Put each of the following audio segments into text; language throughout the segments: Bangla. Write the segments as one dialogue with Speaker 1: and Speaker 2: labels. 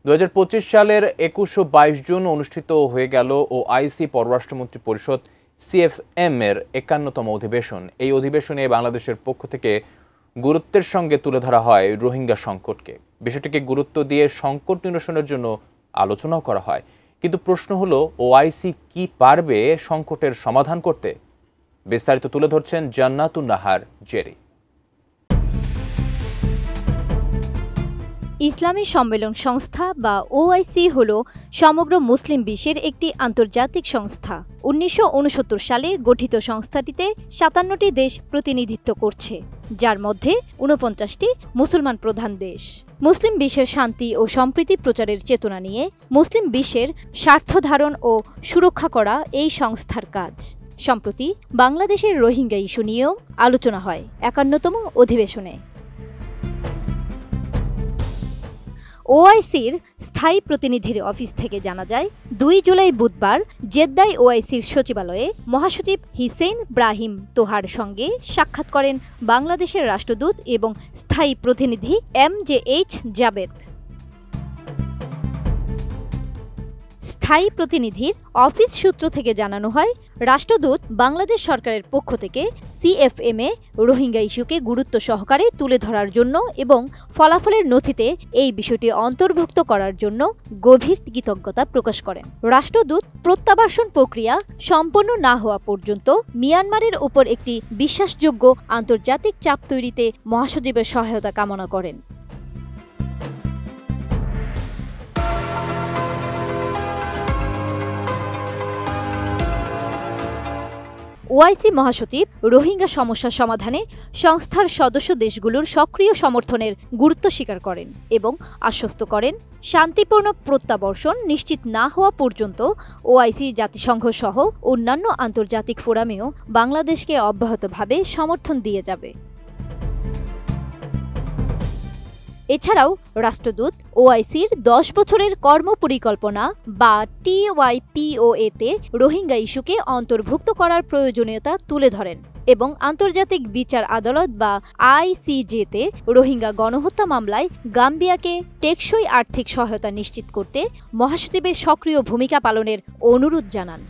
Speaker 1: 2025 সালের 21 ও 22 জুন অনুষ্ঠিত হয়ে গেল ওআইসি পররাষ্ট্রমন্ত্রী পরিষদ সিএফএম এর 51তম অধিবেশন। এই অধিবেশনে বাংলাদেশের পক্ষ থেকে গুরুত্বের সঙ্গে তুলে ধরা হয় রোহিঙ্গা সংকটকে। বিষয়টিকে গুরুত্ব দিয়ে সংকট নিরসনের জন্য আলোচনাও করা হয়। কিন্তু প্রশ্ন হলো, ওআইসি কি পারবে সংকটের সমাধান করতে? বিস্তারিত তুলে ধরছেন জান্নাতুন নাহার জেরি।
Speaker 2: ইসলামী সম্মেলন সংস্থা বা ওআইসি হল সমগ্র মুসলিম বিশ্বের একটি আন্তর্জাতিক সংস্থা। 1969 সালে গঠিত সংস্থাটিতে 57টি দেশ প্রতিনিধিত্ব করছে, যার মধ্যে 49টি মুসলমান প্রধান দেশ। মুসলিম বিশ্বের শান্তি ও সম্প্রীতি প্রচারের চেতনা নিয়ে মুসলিম বিশ্বের স্বার্থ ধারণ ও সুরক্ষা করা এই সংস্থার কাজ। সম্প্রতি বাংলাদেশের রোহিঙ্গা ইস্যু নিয়েও আলোচনা হয় 51তম অধিবেশনে। ওআইসির স্থায়ী প্রতিনিধির অফিস থেকে জানা যায়, 2 জুলাই বুধবার জেদ্দায় ওআইসির সচিবালয়ে মহাসচিব হিসেইন ব্রাহিম তোহার সঙ্গে সাক্ষাৎ করেন বাংলাদেশের রাষ্ট্রদূত এবং স্থায়ী প্রতিনিধি MJH জাবেদ। স্থায়ী প্রতিনিধির অফিস সূত্র থেকে জানানো হয়, রাষ্ট্রদূত বাংলাদেশ সরকারের পক্ষ থেকে সিএফএম এ রোহিঙ্গা ইস্যুকে গুরুত্ব সহকারে তুলে ধরার জন্য এবং ফলাফলের নথিতে এই বিষয়টি অন্তর্ভুক্ত করার জন্য গভীর কৃতজ্ঞতা প্রকাশ করেন। রাষ্ট্রদূত প্রত্যাবাসন প্রক্রিয়া সম্পন্ন না হওয়া পর্যন্ত মিয়ানমারের উপর একটি বিশ্বাসযোগ্য আন্তর্জাতিক চাপ তৈরিতে মহাসচিবের সহায়তা কামনা করেন। ওআইসি মহাসচিব রোহিঙ্গা সমস্যা সমাধানে সংস্থার সদস্য দেশগুলোর সক্রিয় সমর্থনের গুরুত্ব স্বীকার করেন এবং আশ্বস্ত করেন, শান্তিপূর্ণ প্রত্যাবর্ষণ নিশ্চিত না হওয়া পর্যন্ত ওআইসি জাতিসংঘ সহ অন্যান্য আন্তর্জাতিক ফোরামেও বাংলাদেশকে অব্যাহতভাবে সমর্থন দিয়ে যাবে। এছাড়াও রাষ্ট্রদূত ওআইসির 10 বছরের কর্মপরিকল্পনা বা TYPOA-তে রোহিঙ্গা ইস্যুকে অন্তর্ভুক্ত করার প্রয়োজনীয়তা তুলে ধরেন এবং আন্তর্জাতিক বিচার আদালত বা ICJ-তে রোহিঙ্গা গণহত্যা মামলায় গাম্বিয়াকে টেকসই আর্থিক সহায়তা নিশ্চিত করতে মহাসচিবের সক্রিয় ভূমিকা পালনের অনুরোধ জানান।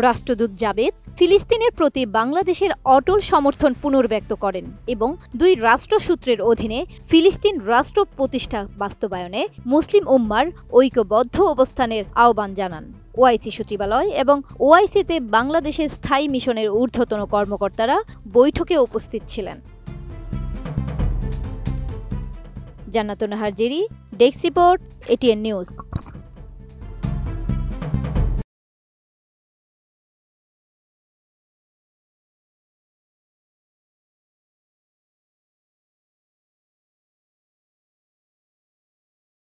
Speaker 2: রাষ্ট্রদূত জাবেদ ফিলিস্তিনের প্রতি বাংলাদেশের অটল সমর্থন পুনর্ব্যক্ত করেন এবং 2 রাষ্ট্রসূত্রের অধীনে ফিলিস্তিন রাষ্ট্র প্রতিষ্ঠা বাস্তবায়নে মুসলিম উম্মার ঐক্যবদ্ধ অবস্থানের আহ্বান জানান। ওআইসি সচিবালয় এবং ওআইসিতে বাংলাদেশের স্থায়ী মিশনের ঊর্ধ্বতন কর্মকর্তারা বৈঠকে উপস্থিত ছিলেন। জান্নাতুন Nahar Jerry, desk report, ATN news.